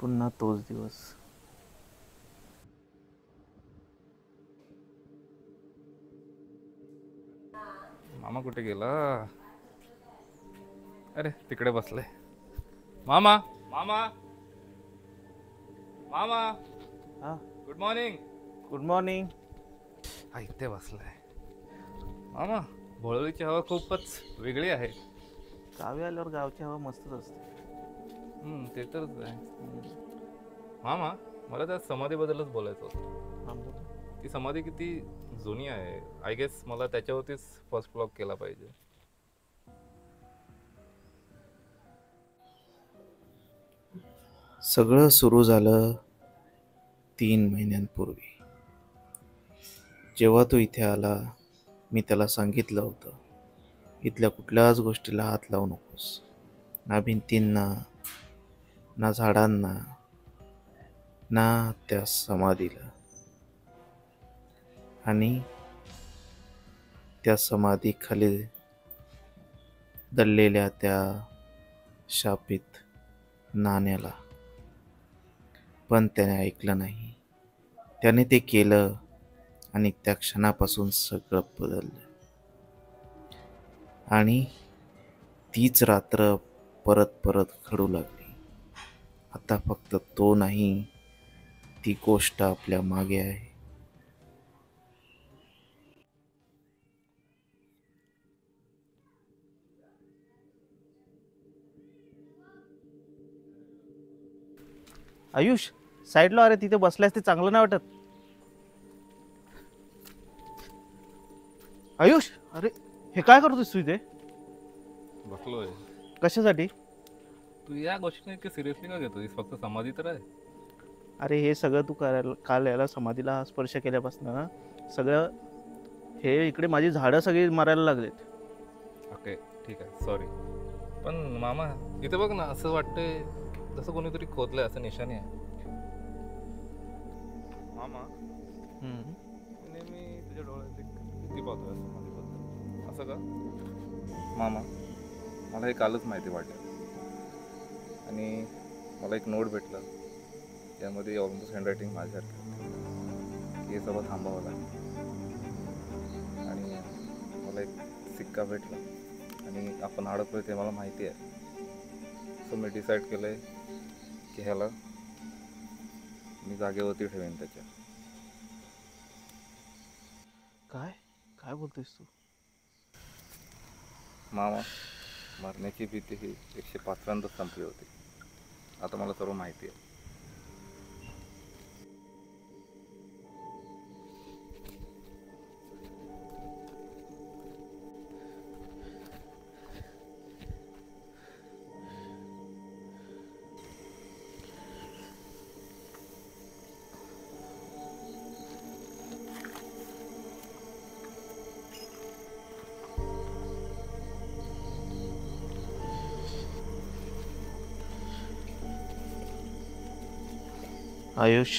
पुन्हा तोच दिवस. मामा कुठे गेला? अरे तिकडे बसले. मामा मामा मामा हा, गुड मॉर्निंग. Good morning. हा इथे बसलाय. मामा बोळवलीची हवा खूपच वेगळी आहे. गावी आल्यावर गावची हवा मस्तच असते. ते तरच आहे. मामा मला त्या समाधीबद्दलच बोलायचं हा, होतं. बोल. ती समाधी किती जुनी आहे. आय गेस मला त्याच्यावरतीच फर्स्ट ब्लॉक केला पाहिजे. सगळं सुरू झालं 3 महिन्यांपूर्वी. जेव्हा तो इथे आला, मी त्याला सांगितलं होतं, इथल्या कुठल्याच गोष्टीला हात लावू नकोस. ना भिंतींना, ना झाडांना, ना त्या समाधीला. आणि त्या समाधीखाली दडलेल्या त्या शापित नाण्याला. पण त्याने ऐकलं नाही. त्याने ते केलं आणि त्या क्षणापासून सगळं बदललं. आणि तीच रात्र परत परत घडू लागली. आता फक्त तो नाही, ती गोष्ट आपल्या मागे आहे. आयुष, साईडला अरे, तिथे बसल्यास ते चांगलं नाही वाटत. आयुष, अरे हे काय करतोस तू इथे? बसलोय. कशासाठी? तू या गोष्टीने इतकी सिरियसली का घेतोस? फक्त समाधी तर आहे. अरे हे सगळं तू करायला काल याला समाधीला स्पर्श केल्यापासून ना, सगळं हे इकडे माझी झाडं सगळी मरायला लागलेत. ओके ठीक आहे, सॉरी. पण मामा इथे बघ ना, असं वाटतंय जसं कोणीतरी खोदलंय, असं निशाणी आहे. मामा हम्म. नेहमी तुझ्या डोळ्यात एक भीती पाहतोय समाधीबद्दल, असं का? मामा मला हे कालच माहिती वाटलं. आणि मला एक नोट भेटलं, त्यामध्ये ऑलमोस्ट हँडरायटिंग माझ्यासारखं की हे सगळं थांबावं लागेल. आणि मला एक सिक्का भेटला आणि आपण अडकलोय ते मला माहिती आहे. सो मी डिसाईड केलं आहे की ह्याला मी जागेवरती ठेवेन त्याच्या. काय काय बोलतोयस तू? मामा मरण्याची भीती ही 105 संपली होती. आता मला सर्व माहिती आहे. आयुष,